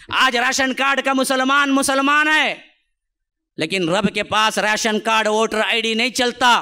آج ration card کا مسلمان مسلمان ہے، لیکن رب کے پاس ration card voter I D نہیں چلتا۔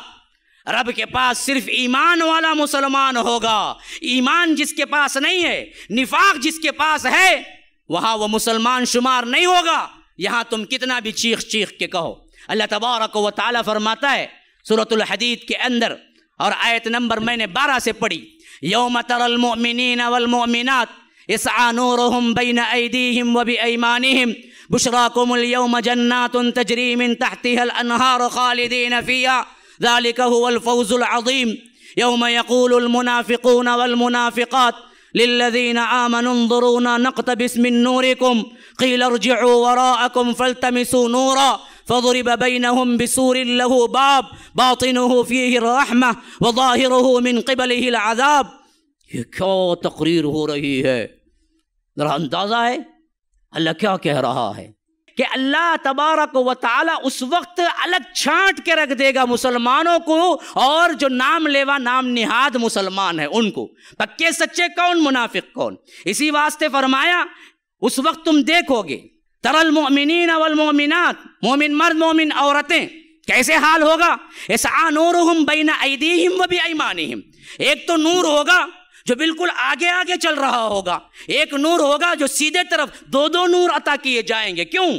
رب کے پاس صرف ایمان والا مسلمان ہوگا۔ ایمان جس کے پاس نہیں ہے، نفاق جس کے پاس ہے، وہاں وہ مسلمان شمار نہیں ہوگا، یہاں تم کتنا بھی چیخ چیخ کے کہو۔ اللہ تبارک و تعالیٰ فرماتا ہے سورۃ الحدید کے اندر، اور آیت نمبر میں نے 12 سے پڑھی، یوم تری المؤمنین والمؤمنات یسعی نورہم بین ایدیہم وبایمانہم بشراکم اليوم جنات تجری من تحتها الانہار خالدین فیہا ذلك هو الفوز العظیم یوم یقول المنافقون والمنافقات للذین آمنوا انظرونا نقتبس من نورکم قیل ارجعوا وراءکم فالتمسوا نورا فضرب بینہم بسور له باب باطنہ فیہ الرحمہ وظاہرہ من قبلہ العذاب۔ یہ کیا تقریر ہو رہی ہے؟ ذرا اندازہ ہے اللہ کیا کہہ رہا ہے کہ اللہ تبارک و تعالی اس وقت الگ چھانٹ کے رکھ دے گا مسلمانوں کو، اور جو نام لیوا نام نہاد مسلمان ہیں ان کو، پکے سچے کون، منافق کون۔ اسی واسطے فرمایا اس وقت تم دیکھو گے تری المؤمنین والمؤمنات، مومن مرد مومن عورتیں، کیسے حال ہوگا، یسعی نورہم بین ایدیہم وبایمانہم، ایک تو نور ہوگا جو بالکل آگے آگے چل رہا ہوگا، ایک نور ہوگا جو سیدھے طرف، دو نور عطا کیے جائیں گے۔ کیوں؟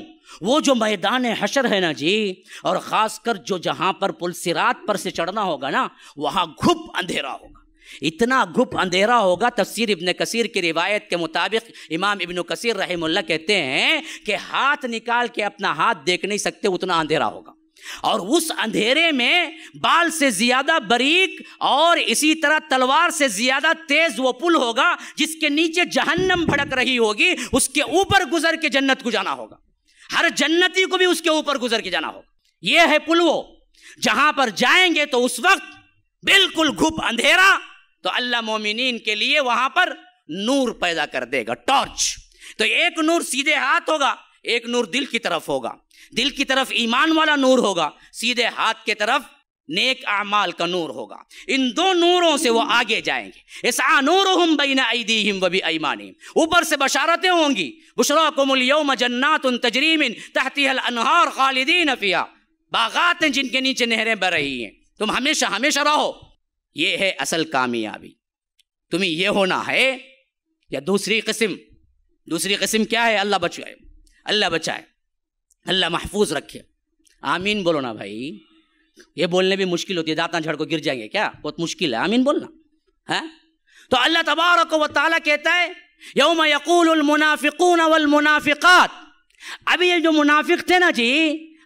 وہ جو میدان حشر ہے نا جی، اور خاص کر جو جہاں پر پل صراط پر سے چڑھنا ہوگا نا، وہاں گھپ اندھیرا ہوگا، اتنا گھپ اندھیرا ہوگا۔ تفسیر ابن کثیر کی روایت کے مطابق امام ابن کثیر رحمہ اللہ کہتے ہیں کہ ہاتھ نکال کے اپنا ہاتھ دیکھ نہیں سکتے، اتنا اندھیرا ہوگا، اور اس اندھیرے میں بال سے زیادہ باریک اور اسی طرح تلوار سے زیادہ تیز وہ پل ہوگا جس کے نیچے جہنم بھڑک رہی ہوگی، اس کے اوپر گزر کے جنت کو جانا ہوگا، ہر جنتی کو بھی اس کے اوپر گزر کے جانا ہوگا۔ یہ ہے پل، وہ جہاں پر جائیں گے تو اس وقت بالکل گھپ اندھیرا، تو اللہ مومنین کے لیے وہاں پر نور پیدا کر دے گا، ٹارچ۔ تو ایک نور سیدھے ہاتھ ہوگا، ایک نور دل کی طرف ہوگا، دل کی طرف ایمان والا نور ہوگا، سیدھے ہاتھ کی طرف نیک اعمال کا نور ہوگا۔ ان دو نوروں سے وہ آگے جائیں گے۔ یسعی نورہم بین ایدیہم وبایمانہم، اوپر سے بشارتیں ہوں گی، بشراکم اليوم جنات تجری من تحتها الانہار خالدین فیہا، باغات ہیں جن کے نیچے نہریں بہ رہی ہیں، تم ہمیشہ ہمیشہ رہو۔ یہ ہے اصل کامیابی، تمہیں یہ ہونا ہے۔ یا دوسری قسم کیا ہے؟ اللہ بچائے، اللہ بچائے، اللہ محفوظ رکھے۔ آمین بولو نا بھائی، یہ بولنے بھی مشکل ہوتی ہے، دانتاں جھڑ کو گر جائیں گے کیا، بہت مشکل ہے آمین بولنا ہے۔ تو اللہ تبارک و تعالیٰ کہتا ہے یوم یقول المنافقون والمنافقات، ابھی یہ جو منافق تھے نا جی،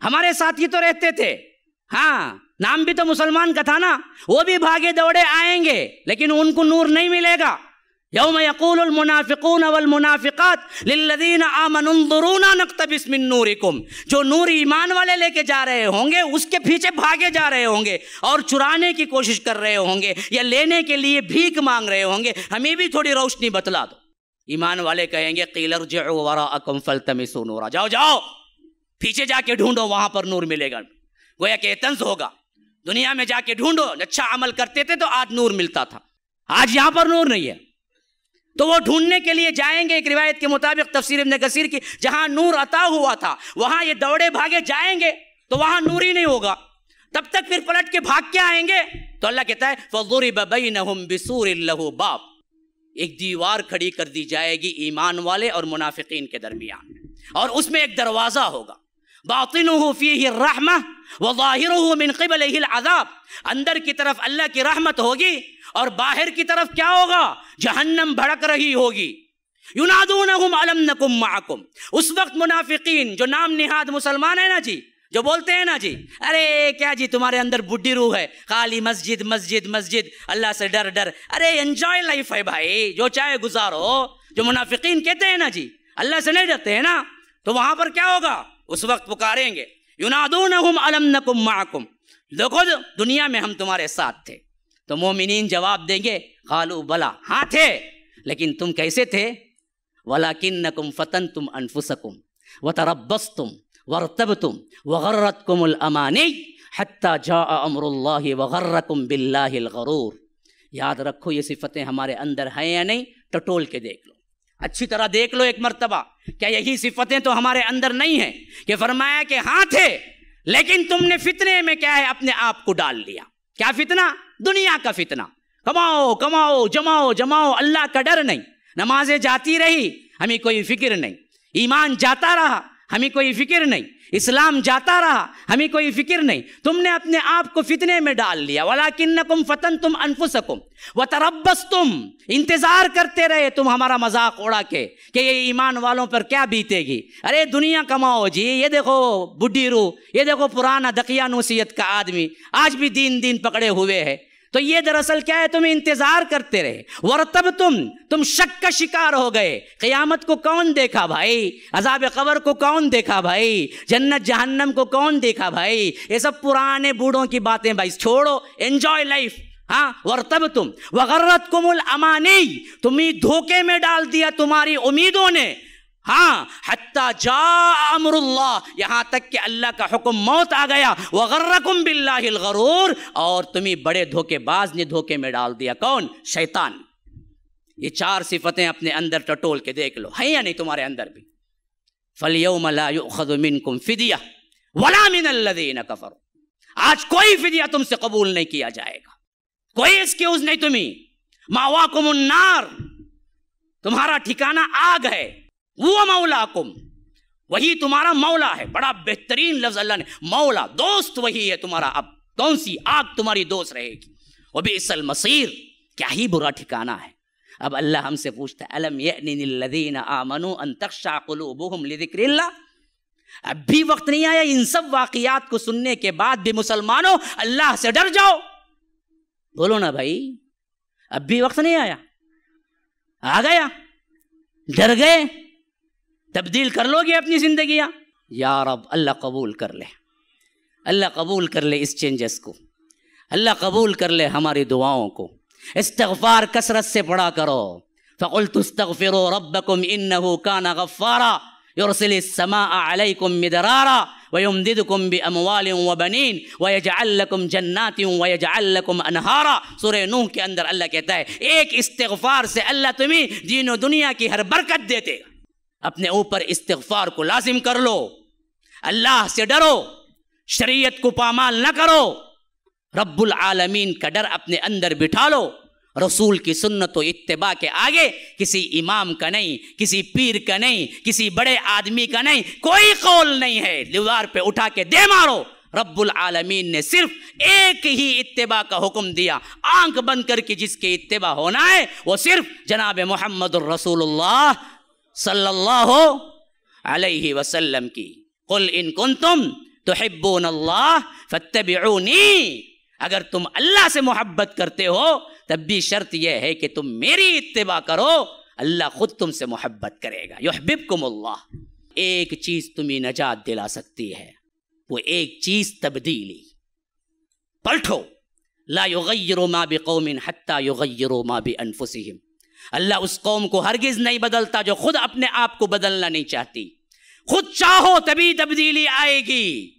ہمارے ساتھ ہی تو رہتے تھے، ہاں نام بھی تو مسلمان کا تھا نا، وہ بھی بھاگے دوڑے آئیں گے لیکن ان کو نور نہیں ملے گا۔ یوم یقول المنافقون والمنافقات للذین آمنوا انظرونا نقتبس من نورکم، جو نور ایمان والے لے کے جا رہے ہوں گے اس کے پیچھے بھاگے جا رہے ہوں گے اور چرانے کی کوشش کر رہے ہوں گے یا لینے کے لیے بھیک مانگ رہے ہوں گے، ہمیں بھی تھوڑی روشنی بتلا دو۔ ایمان والے کہیں گے قیل ارجعوا وراءکم فالتمسوا نورا، جاؤ جاؤ پیچھے جا کے ڈھونڈو، وہاں پر نور ملے گا۔ گویا کہ طنز ہوگا، دنیا میں جا کے ڈھونڈو، اچھا عمل کرتے تھے تو آج نور ملتا تھا، آج یہاں پر نور نہیں ہے، تو وہ ڈھونڈنے کے لیے جائیں گے۔ ایک روایت کے مطابق تفسیر ابن کثیر کی، جہاں نور عطا ہوا تھا وہاں یہ دوڑے بھاگے جائیں گے تو وہاں نور ہی نہیں ہوگا، تب تک پھر پلٹ کے بھاگ کے آئیں گے۔ تو اللہ کہتا ہے فَضُرِبَ بَيْنَهُمْ بِسُورٍ لَهُ بَابٍ، ایک دیوار کھڑی کر دی جائے گی ایمان والے اور منافقین کے درمیان، اور اس میں ایک دروازہ ہوگا، باطنہ فیہ الرحمہ وظاہرہ من قبلہ العذاب، اندر کی طرف اللہ کی رحمت ہوگی اور باہر کی طرف کیا ہوگا؟ جہنم بھڑک رہی ہوگی۔ ینادونہم الم نکم معکم، اس وقت منافقین جو نام نہاد مسلمان ہیں نا جی، جو بولتے ہیں نا جی ارے کیا جی تمہارے اندر بڈھی روح ہے، خالی مسجد مسجد مسجد، اللہ سے ڈر ڈر، ارے انجوائے لائف ہے بھائی، جو چاہے گزارو، جو منافقین کہتے ہیں نا جی اللہ سے نہیں ڈرتے ہیں نا، تو وہاں پر کیا ہوگا؟ اس وقت پکاریں گے ینادونہم الم نکم معکم، دیکھو دنیا میں ہم تمہارے ساتھ تھے، تو مومنین جواب دیں گے قالوا بلا، ہاں تھے، لیکن تم کیسے تھے؟ وَلَكِنَّكُمْ فَتَنْتُمْ أَنفُسَكُمْ وَتَرَبَّصْتُمْ وَارْتَبْتُمْ وَغَرَّتْكُمُ الْأَمَانِيُّ حَتَّى جَاءَ أَمْرُ اللَّهِ وَغَرَّكُمْ بِاللَّهِ الْغَرُورُ۔ یاد رکھو یہ صفتیں ہمارے اندر ہیں یا نہیں، ٹٹول کے دیکھ لو، اچھی طرح دیکھ لو ایک مرتبہ، کیا یہی صفتیں تو ہمارے اندر نہیں ہیں کہ فرمایا کہ ہاں تھے، لیکن تم نے فتنے میں کیا ہے اپنے آپ کو ڈال لیا۔ کیا فتنہ؟ دنیا کا فتنہ، کماؤ کماؤ، جماؤ جماؤ، اللہ کا ڈر نہیں، نمازیں جاتی رہی ہمیں کوئی فکر نہیں، ایمان جاتا رہا ہمیں کوئی فکر نہیں، اسلام جاتا رہا ہمیں کوئی فکر نہیں، تم نے اپنے آپ کو فتنے میں ڈال لیا۔ وَلَكِنَّكُمْ فَتَنْتُمْ أَنفُسَكُمْ وَتَرَبَّصْتُمْ، انتظار کرتے رہے تم ہمارا مذاق اڑا کے کہ یہ ایمان والوں پر کیا بیتے گی، ارے دنیا کماؤ جی، یہ دیکھو بڈھی روح، یہ دیکھو پرانا دقیانوسیت کا آدمی آج بھی دین پکڑے ہوئے ہے۔ تو یہ دراصل کیا ہے، تم انتظار کرتے رہے، ورتبتم، تم شک کا شکار ہو گئے۔ قیامت کو کون دیکھا بھائی؟ عذاب قبر کو کون دیکھا بھائی؟ جنت جہنم کو کون دیکھا بھائی؟ یہ سب پرانے بوڑھوں کی باتیں بھائی، چھوڑو، انجوائے لائف۔ ہاں، ورتبتم وغرتکم الامانی، تمہیں دھوکے میں ڈال دیا تمہاری امیدوں نے۔ ہاں، حتی جاء امر اللہ، یہاں تک کہ اللہ کا حکم موت آ گیا۔ وغرکم باللہ الغرور، اور تمہیں بڑے دھوکے باز نے دھوکے میں ڈال دیا۔ کون؟ شیطان۔ یہ چار صفتیں اپنے اندر ٹٹول کے دیکھ لو، ہیں یا نہیں تمہارے اندر بھی؟ فَالْيَوْمَ لَا يُؤْخَذُ مِنْكُمْ فِدْيَةٌ وَلَا مِنَ الَّذِينَ كَفَرُوا، آج کوئی فدیہ تم سے قبول نہیں کیا جائے گا، کوئی ایکسکیوز نہیں تمہیں۔ مَأْوَاكُمُ النَّارُ، تمہارا ٹھکانہ آگ ہے۔ وہ مولاکم، وہی تمہارا مولا ہے۔ بڑا بہترین لفظ اللہ نے، مولا، دوست وہی ہے تمہارا۔ اب کون سی آگ تمہاری دوست رہے گی؟ وبئس المصیر، کیا ہی برا ٹھکانہ ہے۔ اب اللہ ہم سے پوچھتا ہے، الم یأن للذین آمنوا ان تخشع قلوبهم لذکر اللہ، اب بھی وقت نہیں آیا ان سب واقعات کو سننے کے بعد بھی مسلمانوں اللہ سے ڈر جاؤ؟ بولو نا بھائی، اب بھی وقت نہیں آیا؟ آ گیا؟ ڈر گئے؟ تبدیل کر لو گے اپنی زندگیاں؟ یا رب، اللہ قبول کر لے، اللہ قبول کر لے اس چینجز کو، اللہ قبول کر لے ہماری دعاؤں کو۔ استغفار کثرت سے پڑھا کرو۔ فَقُلْتُ اسْتَغْفِرُوا رَبَّكُمْ إِنَّهُ كَانَ غَفَّارًا يُرْسِلِ السَّمَاءَ عَلَيْكُمْ مِدْرَارًا وَيُمْدِدْكُمْ بِأَمْوَالٍ وَبَنِينَ وَيَجْعَلْ لَكُمْ جَنَّاتٍ وَيَجْعَلْ لَكُمْ أَنْهَارًا۔ سورہ نوح کے اندر اللہ کہتا ہے ایک استغفار سے اللہ تمہیں دین و دنیا کی ہر برکت دیتے گا۔ اپنے اوپر استغفار کو لازم کر لو، اللہ سے ڈرو، شریعت کو پامال نہ کرو، رب العالمین کا ڈر اپنے اندر بٹھا لو۔ رسول کی سنت و اتباع کے آگے کسی امام کا نہیں، کسی پیر کا نہیں، کسی بڑے آدمی کا نہیں، کوئی قول نہیں ہے۔ دیوار پہ اٹھا کے دے مارو، رب العالمین نے صرف ایک ہی اتباع کا حکم دیا، آنکھ بند کر کے جس کے اتباع ہونا ہے وہ صرف جناب محمد الرسول اللہ صلی اللہ علیہ وسلم کی۔ قل ان کنتم تحبون اللہ فاتبعونی، اگر تم اللہ سے محبت کرتے ہو تب بھی شرط یہ ہے کہ تم میری اتباع کرو، اللہ خود تم سے محبت کرے گا۔ یحببکم اللہ۔ ایک چیز تمہیں نجات دلا سکتی ہے، وہ ایک چیز تبدیلی۔ پلٹو، لا یغیر ما بقوم حتی یغیروا ما بانفسہم، اللہ اس قوم کو ہرگز نہیں بدلتا جو خود اپنے آپ کو بدلنا نہیں چاہتی۔ خود چاہو تبھی تبدیلی آئے گی۔